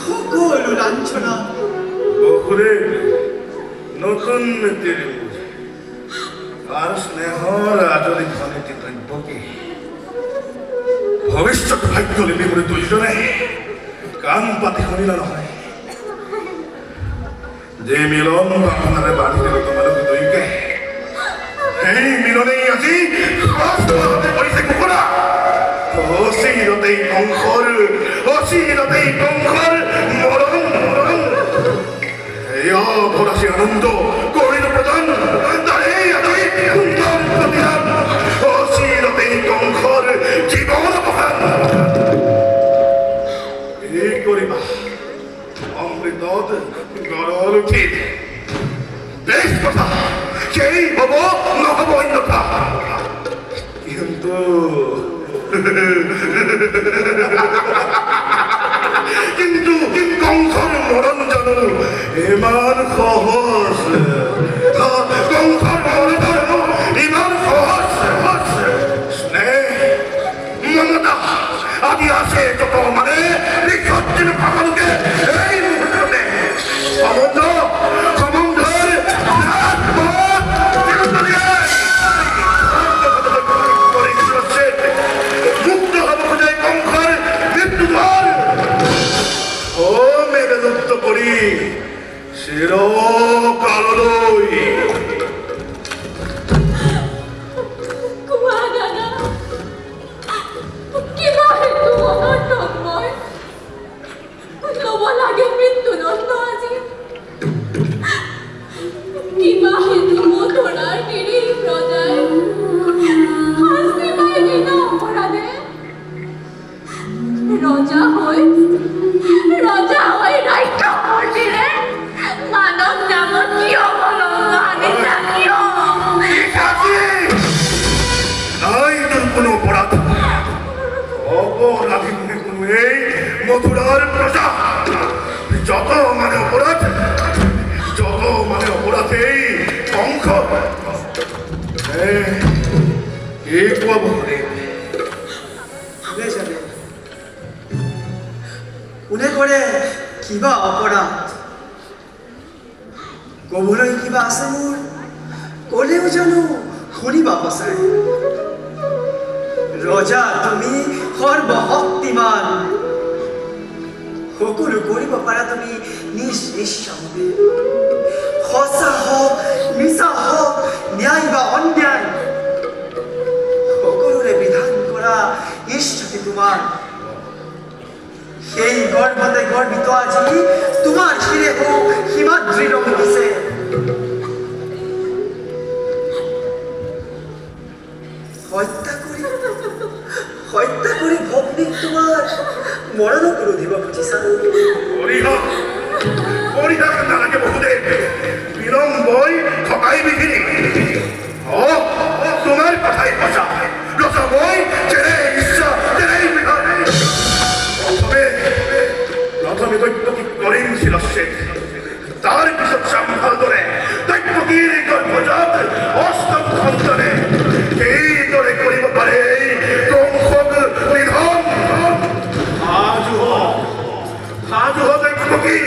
সকলো লাঞ্ছনা বহুৰে নতুন নীতিৰ আৰ স্নেহৰ আদৰি ধনীতি দ্ৰব্যকে ভৱিষ্যত ভাগ্য লিপি কৰি দুয়োজনে কাণ পাতি শুনিলা নহয় যে মিলন বান্ধোনেৰে বান্ধি দিলো তোমালোক দুয়োকে সেই মিলনেই আজি কৰিছে কুকুৰা অচিৰতেই কংসৰ মৰণ এয়া ভৰাচি আনন্দ কৰিলো প্ৰদান তাৰেই আদৰি সুন্দৰ প্ৰতিদান অচিৰতেই কংসৰ জীৱন অৱসান এই কৰিবা অমৃতত গড় উঠি বেশ কথা সেই হব নহব অন্যথা কিন্তু কংসৰ মৰণ জানো ইমান সহজ কংসৰ মৰণ জানো ইমান সহজ স্নেহ মমতা আদি আছে যত মানে নিঃসজ্জিত ভাগলোকে এই মুহূৰ্ততে সমুদ্ৰৰ মুক্ত হব খোজে কংসৰ মৃত্যুদ্বাৰ ও মেঘযুক্ত কৰি চিৰকাললৈ মথুৰাৰ প্ৰজা যত মানে অপৰাধ এই কংস এই কোৱা বহুৰে কোনে কৰে কিবা অপৰাধ ক'বলৈ কিবা আছে মোৰ ক'লেও জানো শুনিবা সঁচাই ৰজা তুমি সৰ্বশক্তিমান সকলো কৰিব পাৰা তুমি নিজ ইচ্ছামতে সঁচা হওক মিছা হওক ন্যায় বা অন্যায় সকলোৰে বিধান কৰা ইচ্ছাতে তোমাৰ সেই গৰ্ভতে গৰ্বিত আজি তোমাৰ শিৰে হওক হিমাদ্ৰী ৰং দিছে হত্যা কৰি ভগ্নীক তোমাৰ মৰণো কৰি দিব খুজিছা নালাগে বহুতে বিলম্বই থকাই বিঘিনি তোমাৰ কথাই সঁচা ৰজা মই যেনে ইচ্ছা তেনেই বিধান প্ৰথমে দৈত্য কি কৰিম শিলচ্ছেদ তাৰ পিছত চাম ভালদৰে দৈত্য কি গৰ্ভজাত অষ্টম সন্তানে এইদৰে কৰিব পাৰে কংসক নিধন সাজু হবে কি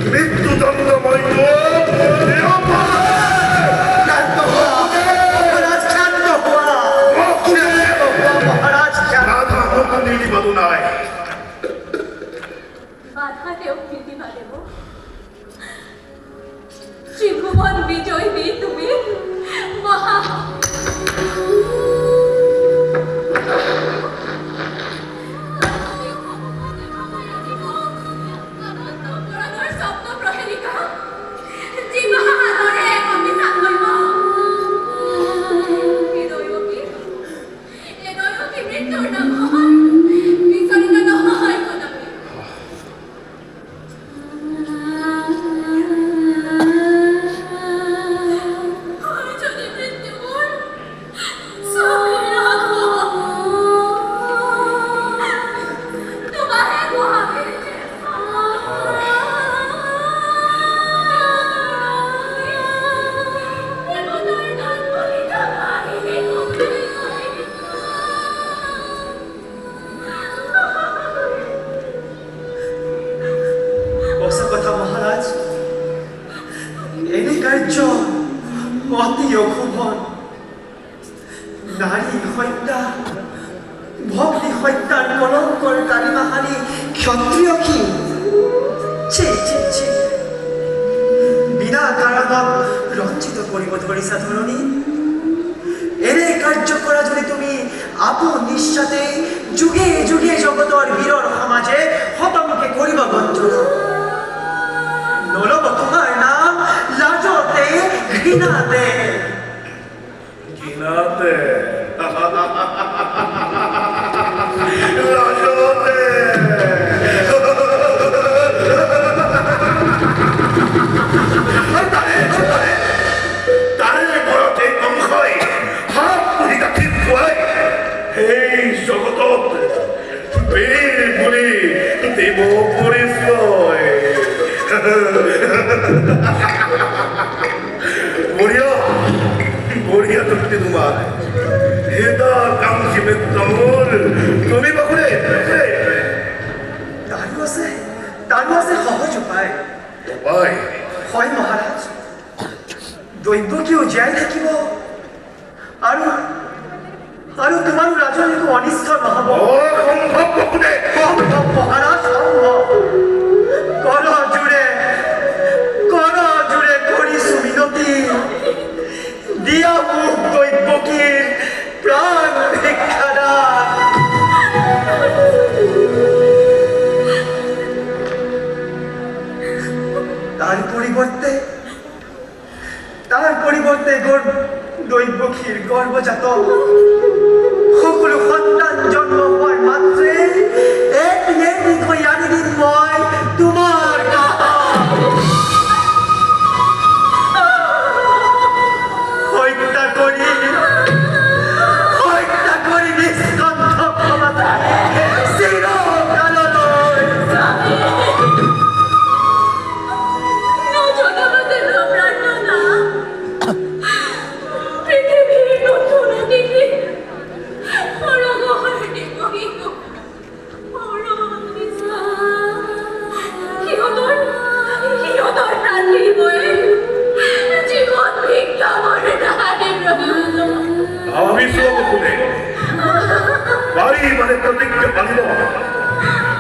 মৃত্যুদণ্ডময় নাই ত্রিভুবন বিজয় বি তুমি মহা মৃত্যুর নাম বিচলিত হত্যার কলঙ্কর কালিমাহানি ক্ষত্রিয় কি ছি ছি ছি বিনা কারণত রঞ্জিত করিব ধরিছা ধরণী এনে কার্য করা যদি তুমি আপন নিঃস্বাতে যুগে যুগে জগতর বীরর সমাজে হতমুখে করিব বঞ্চনা নলব তোমার নাম লাজতে ঘৃণাতে ঘৃণাতে লাজতে তারে বড়তে অংশই হাত পুরি গাঠি খুৱাই এই জগতত বীৰ বুলি দেব পৰিচয় বঢ়িয়া বঢ়িয়া তৃপ্তি তোমার এটা কাম শিবে তমর তুমি বাকুরে তারও আছে সহজ উপায় ভাই হয় মহারাজ দৈব্যকেও জীয়াই থাকিব আৰু আৰু তোমাৰ ৰাজনীতি অনিষ্ট নহব অসম্ভৱ বাকুৰে সম্ভৱ মহাৰাজ সম্ভৱ কৰ জোৰে কৰিছো মিনতি দিয়া মোক দৈব্যকীৰ প্ৰাণ ভিক্ষাদান তার পরিবর্তে দৈব্যকীর গর্ভজাত সকলো সন্তান জন্ম হওয়ার মাত্রে এক আনি দিন মই তোমার হত্যা করি নিষ্কণ্ঠ ক্ষমতা চিরকাললৈ বারে প্রতিজ্ঞা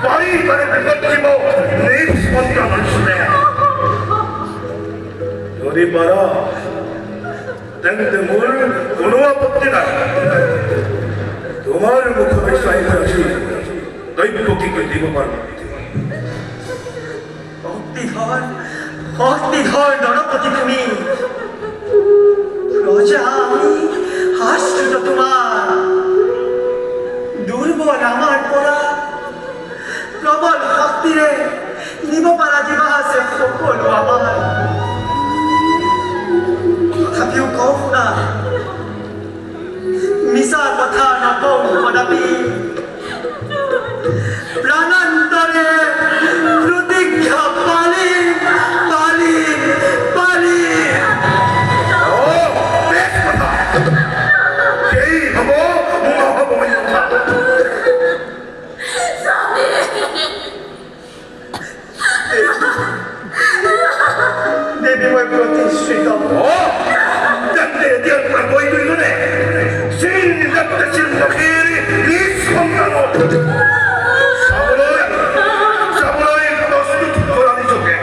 পালিব বারে বিপক্ষিব নিজ সন্তান আসলে যদি পারা তেন্তে মোর কোনো আপত্তি নাই তোমার মুখে চাইতে আসি দৈব্যকীকে দিব পারব শক্তিধর নরপতি তুমি প্রজা আমি আশ্রিত তোমার দুর্বল আমার পরা প্রবল শক্তিরে নিব পারা যিবা আছে সকলো আমার তথাপিও কওঁ শুনা মিছা কথা নকওঁ কদাপি প্রাণান্তরে প্রতিজ্ঞা পালিম সেই হব নহব দেবী মই প্রতিষ্ঠিত তেন্তে এতিয়াৰ পৰা কৈ দুইজনে মুখেৰ নিজ সন্তানক চাবলৈ প্ৰস্তুত কৰা নিজকে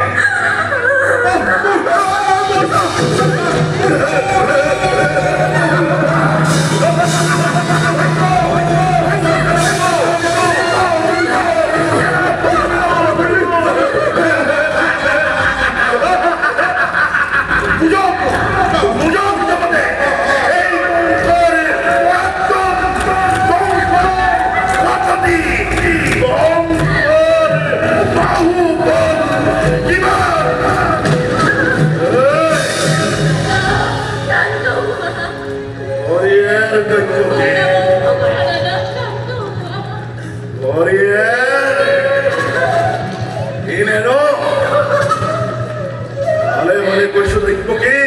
Dinero. Vale, কৈছো দৈব্যকী